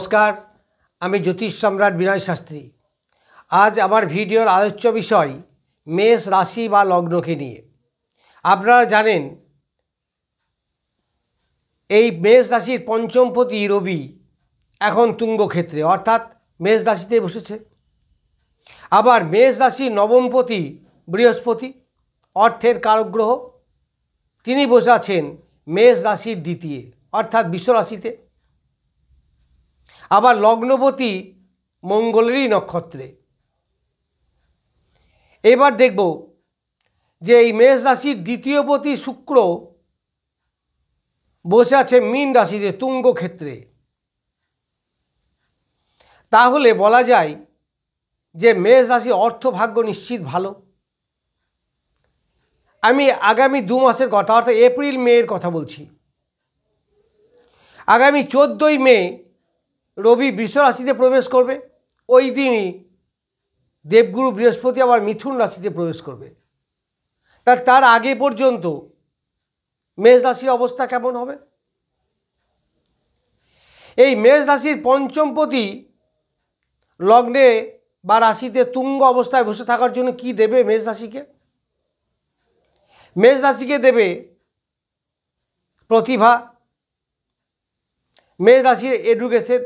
নমস্কার, আমি জ্যোতিষ সম্রাট বিনয় শাস্ত্রী। আজ আমার ভিডিওর আলোচ্য বিষয় মেষ রাশি বা লগ্নকে নিয়ে। আপনারা জানেন এই মেষ রাশির পঞ্চমপতি রবি এখন তুঙ্গক্ষেত্রে অর্থাৎ মেষ রাশিতে বসেছে। আবার মেষ রাশির নবমপতি বৃহস্পতি অর্থের কারক গ্রহ, তিনি বসে আছেন মেষ রাশির দ্বিতীয় অর্থাৎ বৃষ রাশিতে। আবার লগ্নপতি মঙ্গলেরই নক্ষত্রে। এবার দেখব যে এই মেষ রাশির দ্বিতীয়পতি শুক্র বসে আছে মীন রাশিতে তুঙ্গক্ষেত্রে। তাহলে বলা যায় যে মেষ রাশি অর্থভাগ্য নিশ্চিত ভালো। আমি আগামী 2 মাসের কথা অর্থাৎ এপ্রিল মের কথা বলছি। আগামী 14ই মে রবি বৃষ রাশিতে প্রবেশ করবে। ওই দিনই দেবগুরু বৃহস্পতি আবার মিথুন রাশিতে প্রবেশ করবে। তার আগে পর্যন্ত মেষ রাশির অবস্থা কেমন হবে? এই মেষ রাশির পঞ্চমপতি লগ্নে বা রাশিতে তুঙ্গ অবস্থায় বসে থাকার জন্য কি দেবে মেষ রাশিকে? মেষ রাশিকে দেবে প্রতিভা। মেষ রাশির এডুকেশন,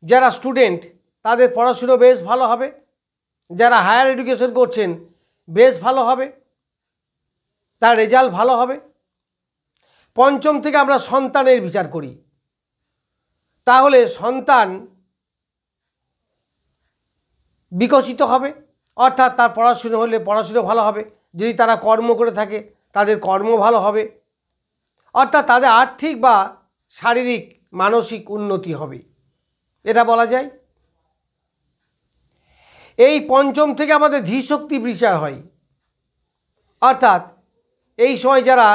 যারা স্টুডেন্ট তাদের পড়াশুনো বেশ ভালো হবে। যারা হায়ার এডুকেশন করছেন বেশ ভালো হবে, তার রেজাল্ট ভালো হবে। পঞ্চম থেকে আমরা সন্তানের বিচার করি, তাহলে সন্তান বিকশিত হবে অর্থাৎ তার পড়াশুনো হলে পড়াশুনো ভালো হবে। যদি তারা কর্ম করে থাকে তাদের কর্ম ভালো হবে, অর্থাৎ তাদের আর্থিক বা শারীরিক মানসিক উন্নতি হবে, এটা বলা যায়। এই পঞ্চম থেকে আমাদের ধীশক্তি বিচার হয়, অর্থাৎ এই সময় যারা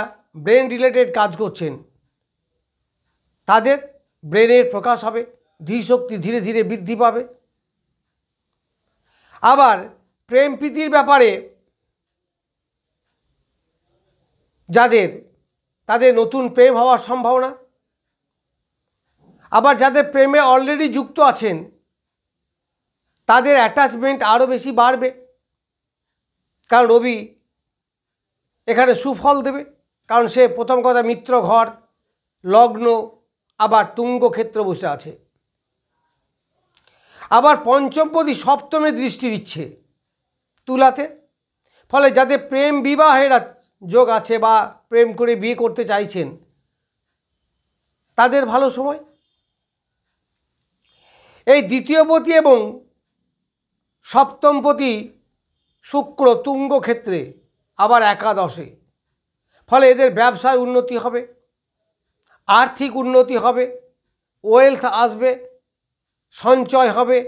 ব্রেন রিলেটেড কাজ করছেন তাদের ব্রেনের প্রকাশ হবে, ধীশক্তি ধীরে ধীরে বৃদ্ধি পাবে। আবার প্রেম প্রীতির ব্যাপারে যাদের তাদের নতুন প্রেম হওয়ার সম্ভাবনা। আবার যাদের প্রেমে অলরেডি যুক্ত আছেন তাদের অ্যাটাচমেন্ট আরও বেশি বাড়বে, কারণ রবি এখানে সুফল দেবে। কারণ সে প্রথম কথা মিত্র ঘর, লগ্ন, আবার তুঙ্গক্ষেত্র বসে আছে। আবার পঞ্চমপতি সপ্তমে দৃষ্টি দিচ্ছে তুলাতে। ফলে যাদের প্রেম বিবাহের যোগ আছে বা প্রেম করে বিয়ে করতে চাইছেন তাদের ভালো সময়। এই দ্বিতীয়পতি এবং সপ্তমপতি শুক্র তুঙ্গক্ষেত্রে আবার একাদশে। ফলে এদের ব্যবসায় উন্নতি হবে, আর্থিক উন্নতি হবে, ওয়েলথ আসবে, সঞ্চয় হবে,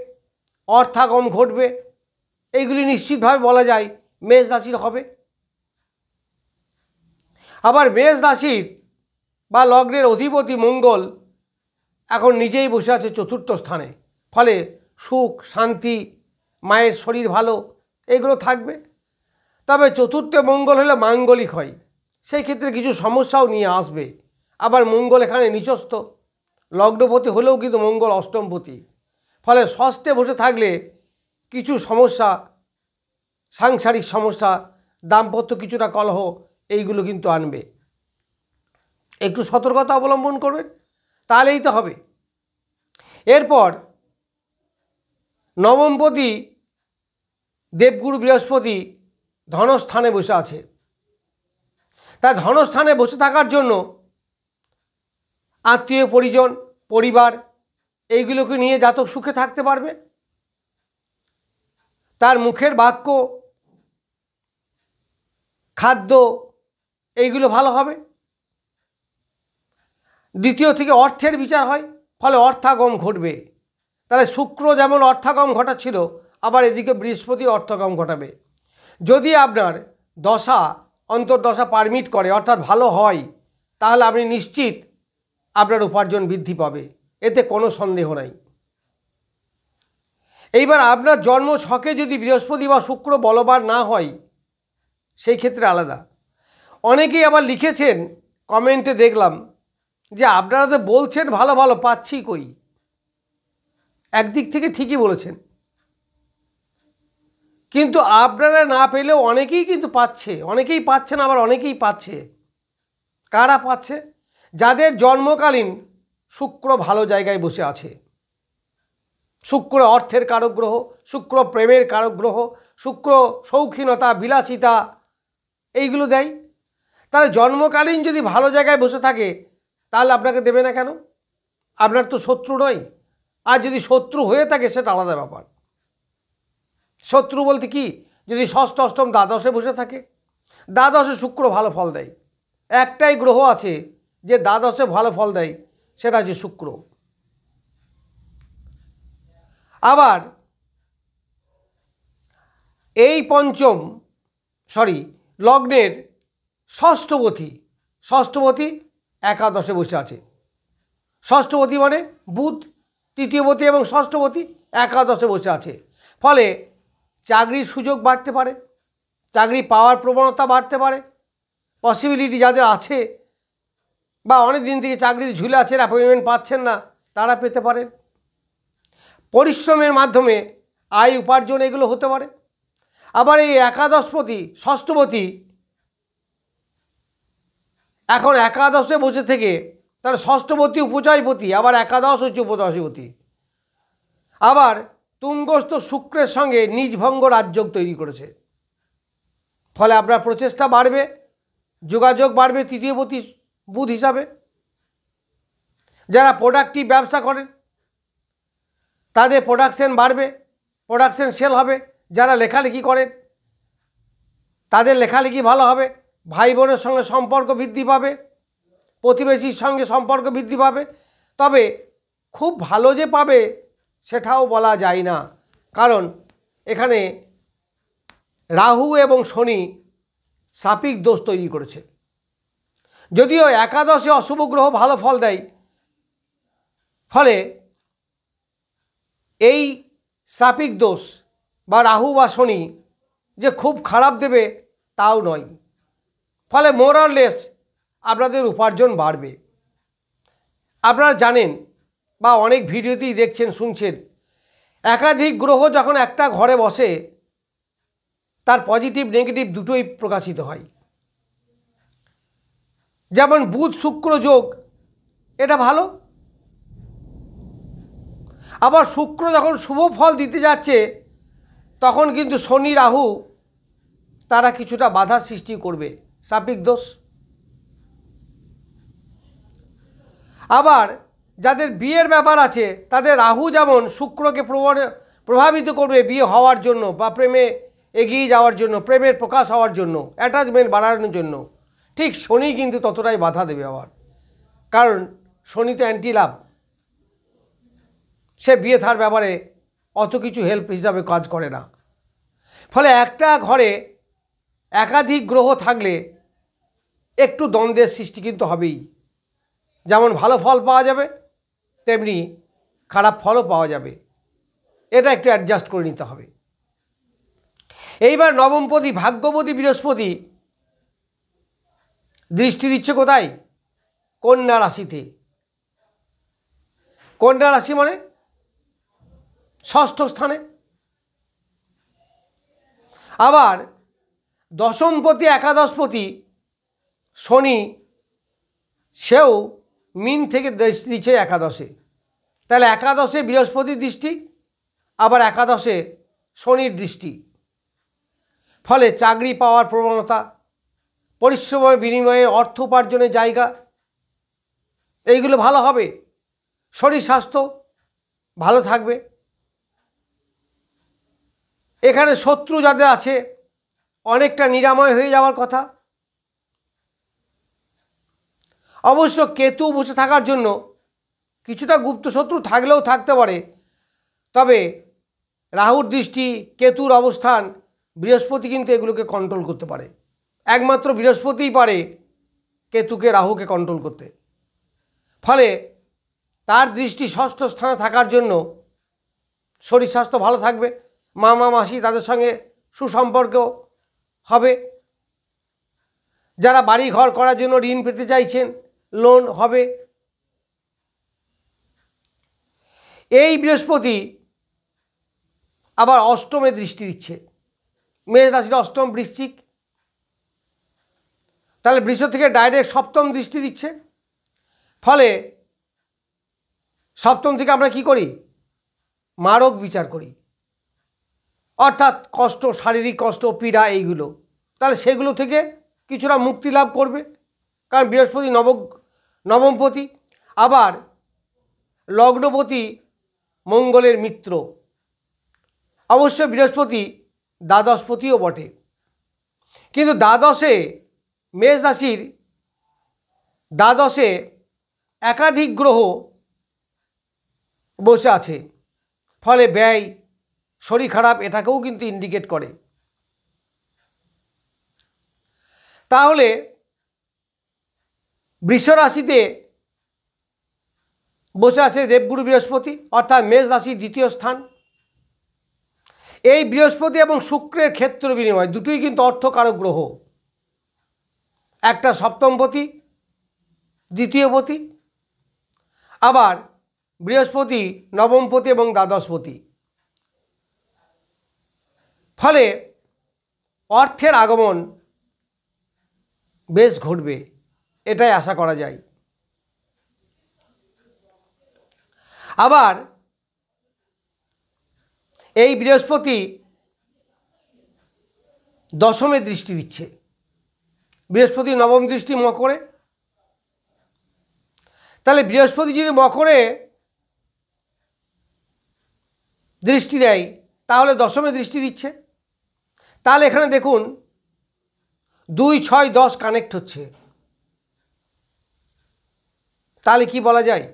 অর্থাগম ঘটবে। এইগুলি নিশ্চিতভাবে বলা যায় মেষ রাশির হবে। আবার মেষ রাশির বা লগ্নের অধিপতি মঙ্গল এখন নিজেই বসে আছে চতুর্থ স্থানে। ফলে সুখ শান্তি, মায়ের শরীর ভালো, এগুলো থাকবে। তবে চতুর্থ মঙ্গল হলে মাঙ্গলিক হয়, সেই ক্ষেত্রে কিছু সমস্যাও নিয়ে আসবে। আবার মঙ্গল এখানে নিচস্থ, লগ্নপতি হলেও কিন্তু মঙ্গল অষ্টমপতি। ফলে ষষ্ঠে বসে থাকলে কিছু সমস্যা, সাংসারিক সমস্যা, দাম্পত্য কিছুটা কলহ, এইগুলো কিন্তু আনবে। একটু সতর্কতা অবলম্বন করবেন, তাহলেই তো হবে। এরপর নবমপতি দেবগুরু বৃহস্পতি ধনস্থানে বসে আছে। তাই ধনস্থানে বসে থাকার জন্য আত্মীয় পরিজন, পরিবার, এইগুলোকে নিয়ে জাতক সুখে থাকতে পারবে। তার মুখের বাক্য, খাদ্য, এইগুলো ভালো হবে। দ্বিতীয় থেকে অর্থের বিচার হয়, ফলে অর্থাগম ঘটবে। তাহলে শুক্র যেমন অর্থাগম ঘটাচ্ছিল, আবার এদিকে বৃহস্পতি অর্থাগম ঘটাবে। যদি আপনার দশা অন্তর্দশা পারমিট করে অর্থাৎ ভালো হয়, তাহলে আপনি নিশ্চিত আপনার উপার্জন বৃদ্ধি পাবে, এতে কোনো সন্দেহ নাই। এইবার আপনার জন্ম ছকে যদি বৃহস্পতি বা শুক্র বলবান না হয় সেই ক্ষেত্রে আলাদা। অনেকেই আবার লিখেছেন কমেন্টে, দেখলাম যে আপনারা তো বলছেন ভালো ভালো, পাচ্ছি কই। একদিক থেকে ঠিকই বলেছেন, কিন্তু আপনারা না পেলেও অনেকেই কিন্তু পাচ্ছে, অনেকেই পাচ্ছেন, আবার অনেকেই পাচ্ছে। কারা পাচ্ছে? যাদের জন্মকালীন শুক্র ভালো জায়গায় বসে আছে। শুক্র অর্থের কারক গ্রহ, শুক্র প্রেমের কারক গ্রহ, শুক্র শৌখিনতা, বিলাসিতা এইগুলো দেয়। তাহলে জন্মকালীন যদি ভালো জায়গায় বসে থাকে তাহলে আপনাকে দেবে না কেন? আপনার তো শত্রু নয়। আর যদি শত্রু হয়ে থাকে সেটা আলাদা ব্যাপার। শত্রু বলতে কি? যদি ষষ্ঠ অষ্টম দ্বাদশে বসে থাকে, দ্বাদশে শুক্র ভালো ফল দেয়। একটাই গ্রহ আছে যে দ্বাদশে ভালো ফল দেয়, সেটা হচ্ছে শুক্র। আবার এই লগ্নের ষষ্ঠপতি একাদশে বসে আছে। ষষ্ঠপতি মানে বুধ, তৃতীয়পতি এবং ষষ্ঠপতি একাদশে বসে আছে। ফলে চাকরির সুযোগ বাড়তে পারে, চাকরি পাওয়ার প্রবণতা বাড়তে পারে। পসিবিলিটি যাদের আছে বা অনেক দিন থেকে চাকরিতে ঝুলে আছেন, অ্যাপয়েন্টমেন্ট পাচ্ছেন না, তারা পেতে পারেন। পরিশ্রমের মাধ্যমে আয় উপার্জন এগুলো হতে পারে। আবার এই একাদশপতি ষষ্ঠপতি এখন একাদশে বসে থেকে, তাহলে ষষ্ঠপতি উপচয়পতি, আবার একাদশ হচ্ছে উপদশপতি। আবার তুঙ্গস্থ শুক্রের সঙ্গে নিজভঙ্গ রাজযোগ তৈরি করেছে। ফলে আপনার প্রচেষ্টা বাড়বে, যোগাযোগ বাড়বে তৃতীয়পতি বুধ হিসাবে। যারা প্রোডাক্টিভ ব্যবসা করেন তাদের প্রোডাকশন বাড়বে, প্রোডাকশন সেল হবে। যারা লেখালেখি করেন তাদের লেখালেখি ভালো হবে, ভাই বোনের সঙ্গে সম্পর্ক বৃদ্ধি পাবে, প্রতিবেশীর সঙ্গে সম্পর্ক বৃদ্ধি পাবে। তবে খুব ভালো যে পাবে সেটাও বলা যায় না, কারণ এখানে রাহু এবং শনি সাপিক দোষ তৈরি করেছে। যদিও একাদশে অশুভ গ্রহ ভালো ফল দেয়, ফলে এই সাপিক দোষ বা রাহু বা শনি যে খুব খারাপ দেবে তাও নয়। ফলে মোরারলেস আপনাদের উপার্জন বাড়বে। আপনারা জানেন বা অনেক ভিডিওতেই দেখছেন, শুনছেন, একাধিক গ্রহ যখন একটা ঘরে বসে তার পজিটিভ নেগেটিভ দুটোই প্রকাশিত হয়। যেমন বুধ শুক্র যোগ, এটা ভালো। আবার শুক্র যখন শুভ ফল দিতে যাচ্ছে তখন কিন্তু শনি রাহু তারা কিছুটা বাধার সৃষ্টি করবে, সাপিক দোষ। আবার যাদের বিয়ের ব্যাপার আছে তাদের রাহু যেমন শুক্রকে প্রভাবিত করবে বিয়ে হওয়ার জন্য বা প্রেমে এগিয়ে যাওয়ার জন্য, প্রেমের প্রকাশ হওয়ার জন্য, অ্যাটাচমেন্ট বাড়ানোর জন্য, ঠিক শনি কিন্তু ততটাই বাধা দেবে আবার। কারণ শনি তো অ্যান্টি লাভ, সে বিয়ে থার ব্যাপারে অত কিছু হেল্প হিসাবে কাজ করে না। ফলে একটা ঘরে একাধিক গ্রহ থাকলে একটু দ্বন্দ্বের সৃষ্টি কিন্তু হবেই। যেমন ভালো ফল পাওয়া যাবে তেমনি খারাপ ফলও পাওয়া যাবে, এটা একটু অ্যাডজাস্ট করে নিতে হবে। এইবার নবমপতি ভাগ্যপতি বৃহস্পতি দৃষ্টি দিচ্ছে কোথায়? কন্যা রাশিতে। কন্যা রাশি মানে ষষ্ঠ স্থানে। আবার দশমপতি একাদশপতি শনি, সেও মিন থেকে দৃষ্টি দিচ্ছে একাদশে। তাহলে একাদশে বৃহস্পতির দৃষ্টি, আবার একাদশে শনির দৃষ্টি। ফলে চাকরি পাওয়ার প্রবণতা, পরিশ্রমের বিনিময়ে অর্থ উপার্জনের জায়গা, এইগুলো ভালো হবে। শরীর স্বাস্থ্য ভালো থাকবে। এখানে শত্রু যাদের আছে অনেকটা নিরাময় হয়ে যাওয়ার কথা। অবশ্য কেতু বসে থাকার জন্য কিছুটা গুপ্ত শত্রু থাকলেও থাকতে পারে, তবে রাহুর দৃষ্টি, কেতুর অবস্থান, বৃহস্পতি কিন্তু এগুলোকে কন্ট্রোল করতে পারে। একমাত্র বৃহস্পতিই পারে কেতুকে, রাহুকে কন্ট্রোল করতে। ফলে তার দৃষ্টি ষষ্ঠ স্থানে থাকার জন্য শরীর স্বাস্থ্য ভালো থাকবে, মামা মাসি তাদের সঙ্গে সুসম্পর্ক হবে। যারা বাড়ি ঘর করার জন্য ঋণ পেতে চাইছেন, লোন হবে। এই বৃহস্পতি আবার অষ্টমে দৃষ্টি দিচ্ছে, মেষ রাশির অষ্টম বৃশ্চিক, তাহলে বৃষ থেকে ডাইরেক্ট সপ্তম দৃষ্টি দিচ্ছে। ফলে সপ্তম থেকে আমরা কি করি? মারক বিচার করি, অর্থাৎ কষ্ট, শারীরিক কষ্ট, পীড়া, এইগুলো। তাহলে সেগুলো থেকে কিছুটা মুক্তি লাভ করবে, কারণ বৃহস্পতি নবমপতি, আবার লগ্নপতি মঙ্গলের মিত্র। অবশ্য বৃহস্পতি দ্বাদশপতিও বটে, কিন্তু দ্বাদশে, মেষ রাশির দ্বাদশে একাধিক গ্রহ বসে আছে, ফলে ব্যয়, শরীর খারাপ, এটাকেও কিন্তু ইন্ডিকেট করে। তাহলে বৃষ রাশিতে বসে আছে দেবগুরু বৃহস্পতি, অর্থাৎ মেষ রাশির দ্বিতীয় স্থান। এই বৃহস্পতি এবং শুক্রের ক্ষেত্র বিনিময় দুটোই কিন্তু অর্থকারক গ্রহ, একটা সপ্তমপতি, দ্বিতীয়পতি, আবার বৃহস্পতি নবমপতি এবং দ্বাদশপতি। ফলে অর্থের আগমন বেশ ঘটবে, এটাই আশা করা যায়। আবার এই বৃহস্পতি দশমে দৃষ্টি দিচ্ছে, বৃহস্পতি নবম দৃষ্টি মকরে। তাহলে বৃহস্পতি যদি মকরে দৃষ্টি দেয়, তাহলে দশমে দৃষ্টি দিচ্ছে। তাহলে এখানে দেখুন 2, 6, 10 কানেক্ট হচ্ছে। তাহলে কি বলা যায়?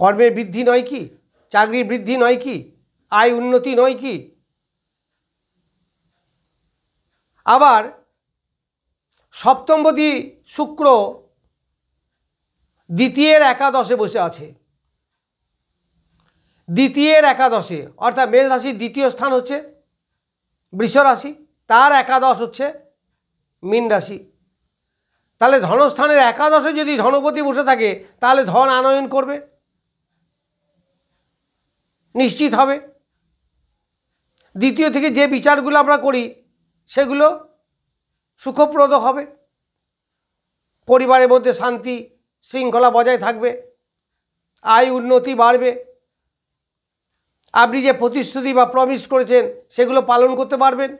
কর্মের বৃদ্ধি নয় কি? চাকরির বৃদ্ধি নয় কি? আয় উন্নতি নয় কি? আবার সপ্তমপতি শুক্র দ্বিতীয়ের একাদশে বসে আছে, দ্বিতীয়ের একাদশে, অর্থাৎ মেষ রাশির দ্বিতীয় স্থান হচ্ছে বৃষ রাশি, তার একাদশ হচ্ছে মীন রাশি। তাহলে ধনস্থানের একাদশে যদি ধনপতি বসে থাকে, তাহলে ধন আনয়ন করবে, নিশ্চিত হবে। দ্বিতীয় থেকে যে বিচারগুলো আমরা করি সেগুলো সুখপ্রদ হবে, পরিবারের মধ্যে শান্তি শৃঙ্খলা বজায় থাকবে, আয় উন্নতি বাড়বে, আপনি যে প্রতিশ্রুতি বা প্রমিস করেছেন সেগুলো পালন করতে পারবেন।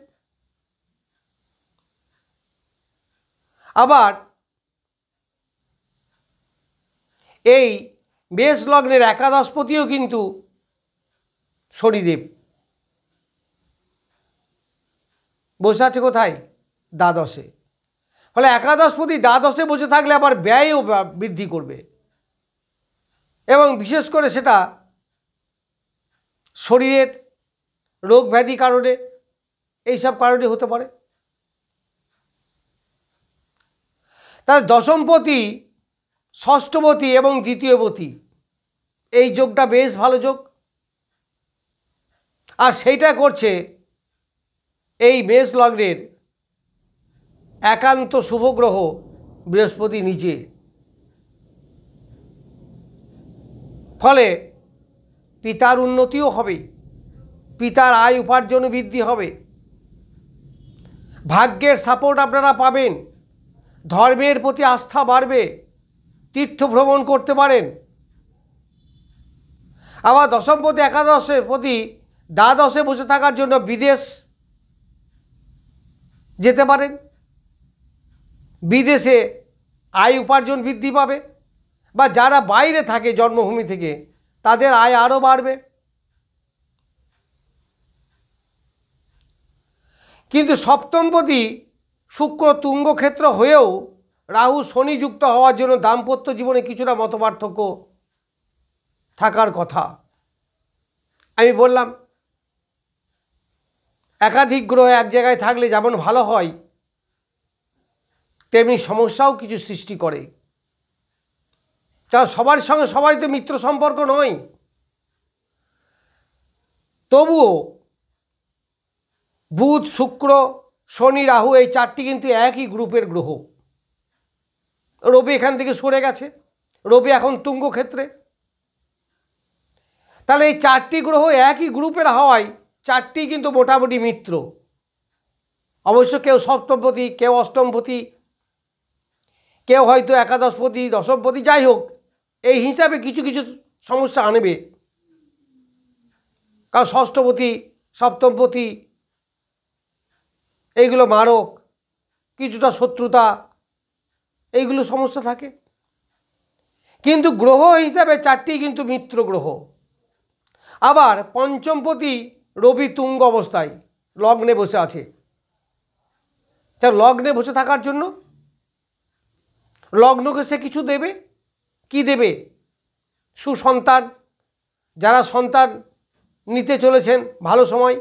আবার এই মেষ লগ্নের একাদশপতিও কিন্তু শনিদেব, বসে আছে কোথায়? দ্বাদশে। ফলে একাদশপতি দ্বাদশে বসে থাকলে আবার ব্যয়ও বৃদ্ধি করবে, এবং বিশেষ করে সেটা শরীরের রোগ ব্যাধি কারণে, এইসব কারণে হতে পারে। তাহলে দশমপতি, ষষ্ঠপতি এবং দ্বিতীয়পতি, এই যোগটা বেশ ভালো যোগ, আর সেইটা করছে এই মেষ লগ্নের একান্ত শুভগ্রহ বৃহস্পতি নিজে। ফলে পিতার উন্নতিও হবে, পিতার আয় উপার্জন বৃদ্ধি হবে, ভাগ্যের সাপোর্ট আপনারা পাবেন, ধর্মের প্রতি আস্থা বাড়বে, তীর্থ ভ্রমণ করতে পারেন। আবার দশমপতি একাদশের প্রতি দ্বাদশে বসে থাকার জন্য বিদেশ যেতে পারেন, বিদেশে আয় উপার্জন বৃদ্ধি পাবে, বা যারা বাইরে থাকে জন্মভূমি থেকে তাদের আয় আরও বাড়বে। কিন্তু সপ্তমপতি শুক্র তুঙ্গক্ষেত্র হয়েও রাহু শনি যুক্ত হওয়ার জন্য দাম্পত্য জীবনে কিছুটা মতপার্থক্য থাকার কথা। আমি বললাম একাধিক গ্রহ এক জায়গায় থাকলে যেমন ভালো হয়, তেমনি সমস্যাও কিছু সৃষ্টি করে। তা সবার সঙ্গে সবারই তো মিত্র সম্পর্ক নয়, তবুও বুধ, শুক্র, শনি, রাহু এই চারটি কিন্তু একই গ্রুপের গ্রহ। রবি এখান থেকে সরে গেছে, রবি এখন তুঙ্গক্ষেত্রে। তাহলে এই চারটি গ্রহ একই গ্রুপের হওয়ায় চারটি কিন্তু মোটামুটি মিত্র। অবশ্য কেউ সপ্তমপতি, কেউ অষ্টমপতি, কেউ হয়তো একাদশপতি, দশমপতি, যাই হোক এই হিসাবে কিছু কিছু সমস্যা আনবে। কারণ ষষ্ঠপতি, সপ্তমপতি এইগুলো মারক, কিছুটা শত্রুতা, এইগুলো সমস্যা থাকে। কিন্তু গ্রহ হিসাবে চারটি কিন্তু মিত্র গ্রহ। আবার পঞ্চমপতি রবি তুঙ্গ অবস্থায় লগ্নে বসে আছে। তা লগ্নে বসে থাকার জন্য লগ্নকে সে কিছু দেবে। কি দেবে? সুসন্তান, যারা সন্তান নিতে চলেছেন ভালো সময়,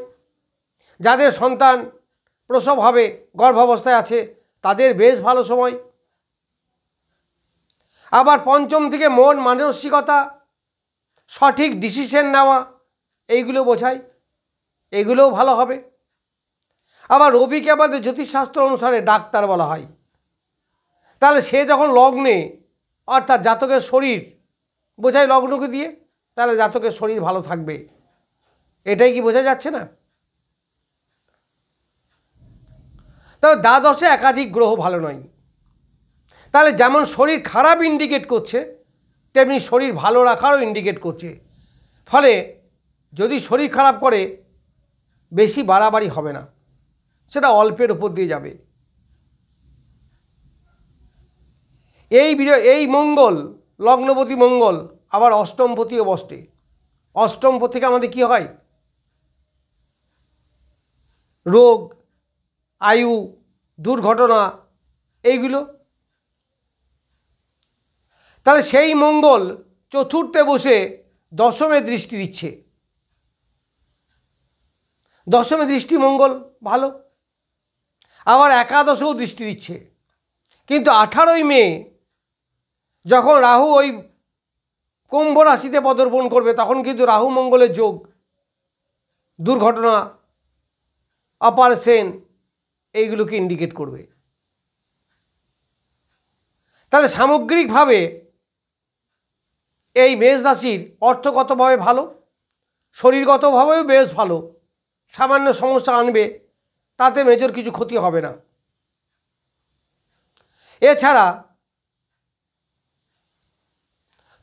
যাদের সন্তান প্রসব হবে গর্ভাবস্থায় আছে তাদের বেশ ভালো সময়। আবার পঞ্চম থেকে মন মানসিকতা, সঠিক ডিসিশন নেওয়া, এইগুলো বোঝায়, এগুলোও ভালো হবে। আবার রবিকে আমাদের জ্যোতিষশাস্ত্র অনুসারে ডাক্তার বলা হয়। তাহলে সে যখন লগ্নে, অর্থাৎ জাতকের শরীর বোঝায় লগ্নকে দিয়ে, তাহলে জাতকের শরীর ভালো থাকবে। এটাই কি বোঝা যাচ্ছে না? তবে দ্বাদশে একাধিক গ্রহ ভালো নয়। তাহলে যেমন শরীর খারাপ ইন্ডিকেট করছে, তেমনি শরীর ভালো রাখারও ইন্ডিকেট করছে। ফলে যদি শরীর খারাপ করে বেশি বাড়াবাড়ি হবে না, সেটা অল্পের উপর দিয়ে যাবে। এই মঙ্গল, লগ্নপতি মঙ্গল আবার অষ্টমপতিও বসে। অষ্টমপতি থেকে আমাদের কি হয়? রোগ, আয়ু, দুর্ঘটনা, এইগুলো। তাহলে সেই মঙ্গল চতুর্থে বসে দশমে দৃষ্টি দিচ্ছে। দশমে দৃষ্টি মঙ্গল ভালো, আবার একাদশেও দৃষ্টি দিচ্ছে। কিন্তু 18ই মে যখন রাহু ওই কুম্ভ রাশিতে পদার্পণ করবে, তখন কিন্তু রাহু মঙ্গলের যোগ, দুর্ঘটনা, অপারেশন, এইগুলোকে ইন্ডিকেট করবে। তাহলে সামগ্রিকভাবে এই মেষ রাশির অর্থগতভাবে ভালো, শরীরগতভাবেও বেশ ভালো। সামান্য সমস্যা আনবে, তাতে মেজর কিছু ক্ষতি হবে না। এছাড়া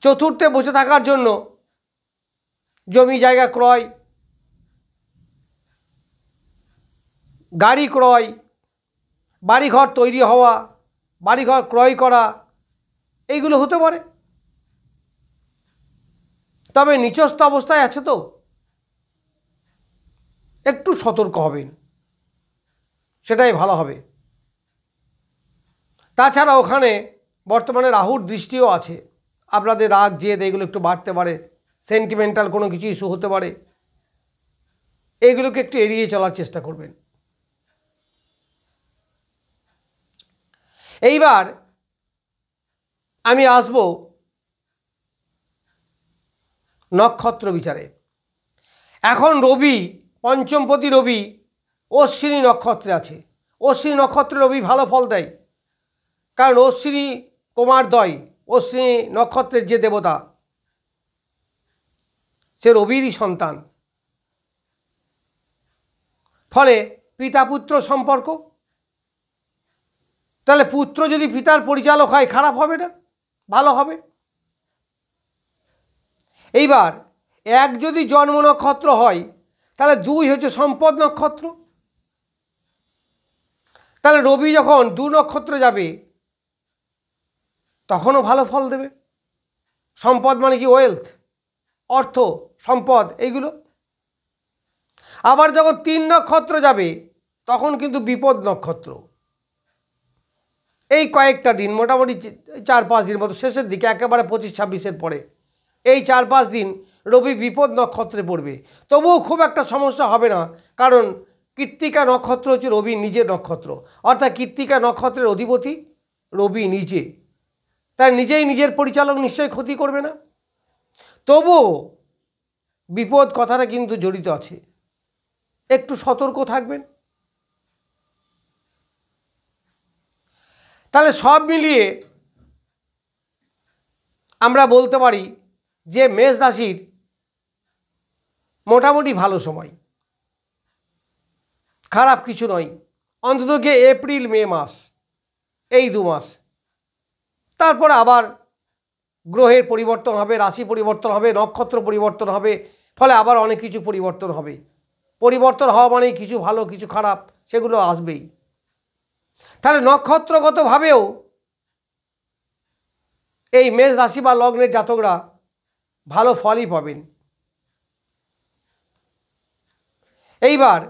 চতুর্থে বসে থাকার জন্য জমি জায়গা ক্রয়, গাড়ি ক্রয়, বাড়িঘর তৈরি হওয়া, বাড়িঘর ক্রয় করা, এইগুলো হতে পারে। তবে নিচস্থ অবস্থায় আছে তো একটু সতর্ক হবেন, সেটাই ভালো হবে। তাছাড়া ওখানে বর্তমানে রাহুর দৃষ্টিও আছে। আপনাদের রাগ, জেদ এগুলো একটু বাড়তে পারে, সেন্টিমেন্টাল কোনো কিছু ইস্যু হতে পারে, এইগুলোকে একটু এড়িয়ে চলার চেষ্টা করবেন। এইবার আমি আসব নক্ষত্র বিচারে। এখন রবি, পঞ্চমপতি রবি অশ্বিনী নক্ষত্রে আছে। অশ্বিনী নক্ষত্রে রবি ভালো ফল দেয়, কারণ অশ্বিনী কুমারদ্বয়, অশ্বিনী নক্ষত্রের যে দেবতা সে রবিরই সন্তান। ফলে পিতা পুত্র সম্পর্ক, তাহলে পুত্র যদি পিতার পরিচালক হয় খারাপ হবে না, ভালো হবে। এইবার এক যদি জন্ম নক্ষত্র হয়, তাহলে 2 হচ্ছে সম্পদ নক্ষত্র। তাহলে রবি যখন 2 নক্ষত্রে যাবে তখনও ভালো ফল দেবে। সম্পদ মানে কি? ওয়েলথ, অর্থ, সম্পদ, এইগুলো। আবার যখন 3 নক্ষত্র যাবে তখন কিন্তু বিপদ নক্ষত্র। এই কয়েকটা দিন, মোটামুটি 4-5 দিন মতো, শেষের দিকে একেবারে 25-26-এর পরে এই 4-5 দিন রবি বিপদ নক্ষত্রে পড়বে। তবুও খুব একটা সমস্যা হবে না, কারণ কৃত্তিকা নক্ষত্র হচ্ছে রবির নিজের নক্ষত্র। অর্থাৎ কৃত্তিকা নক্ষত্রের অধিপতি রবি নিজে, তাই নিজেই নিজের পরিচালক, নিশ্চয়ই ক্ষতি করবে না। তবুও বিপদ কথাটা কিন্তু জড়িত আছে, একটু সতর্ক থাকবেন। তাহলে সব মিলিয়ে আমরা বলতে পারি যে মেষ রাশির মোটামুটি ভালো সময়, খারাপ কিছু নয়। অন্তত গিয়ে এপ্রিল মে মাস, এই 2 মাস, তারপর আবার গ্রহের পরিবর্তন হবে, রাশি পরিবর্তন হবে, নক্ষত্র পরিবর্তন হবে, ফলে আবার অনেক কিছু পরিবর্তন হবে। পরিবর্তন হওয়া মানেই কিছু ভালো কিছু খারাপ সেগুলো আসবেই। তাহলে নক্ষত্রগতভাবেও এই মেষ রাশি বা লগ্নের জাতকরা ভালো ফলই পাবেন। এইবার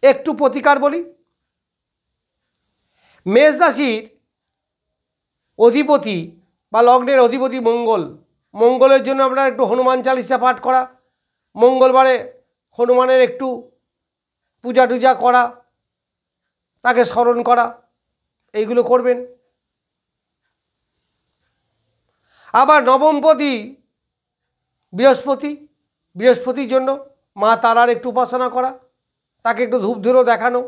একটু প্রতিকার বলি। মেষ রাশির অধিপতি বা লগ্নের অধিপতি মঙ্গল, মঙ্গলের জন্য আপনারা একটু হনুমান চালিসা পাঠ করা, মঙ্গলবারে হনুমানের একটু পূজা টুজা করা, তাকে স্মরণ করা, এইগুলো করবেন। আবার নবমপতি বৃহস্পতি, বৃহস্পতির জন্য মা তারার একটু উপাসনা করা, তাকে একটু ধূপ ধুনো দেখানো,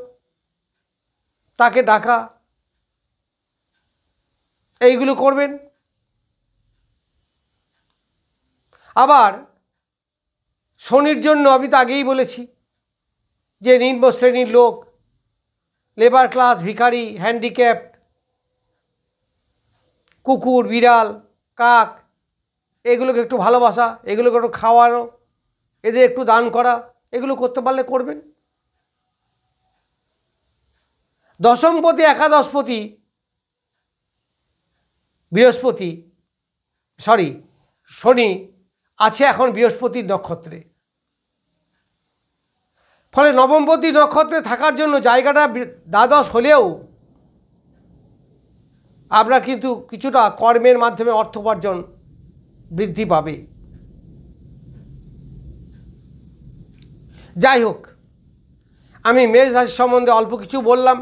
তাকে ডাকা, এইগুলো করবেন। আবার শনির জন্য আমি তো আগেই বলেছি যে নিম্ন শ্রেণীর লোক, লেবার ক্লাস, ভিখারি, হ্যান্ডিক্যাপ্ট, কুকুর, বিড়াল, কাক, এগুলোকে একটু ভালোবাসা, এগুলোকে একটু খাওয়ানো, এদের একটু দান করা, এগুলো করতে পারলে করবেন। দশমপতি একাদশপতি বৃহস্পতি, শনি আছে এখন বৃহস্পতির নক্ষত্রে, ফলে নবমপতি নক্ষত্রে থাকার জন্য জায়গাটা দ্বাদশ হলেও আপনারা কিন্তু কিছুটা কর্মের মাধ্যমে অর্থ উপার্জন বৃদ্ধি পাবে। যাই হোক, আমি মেষ রাশি সম্বন্ধে অল্প কিছু বললাম।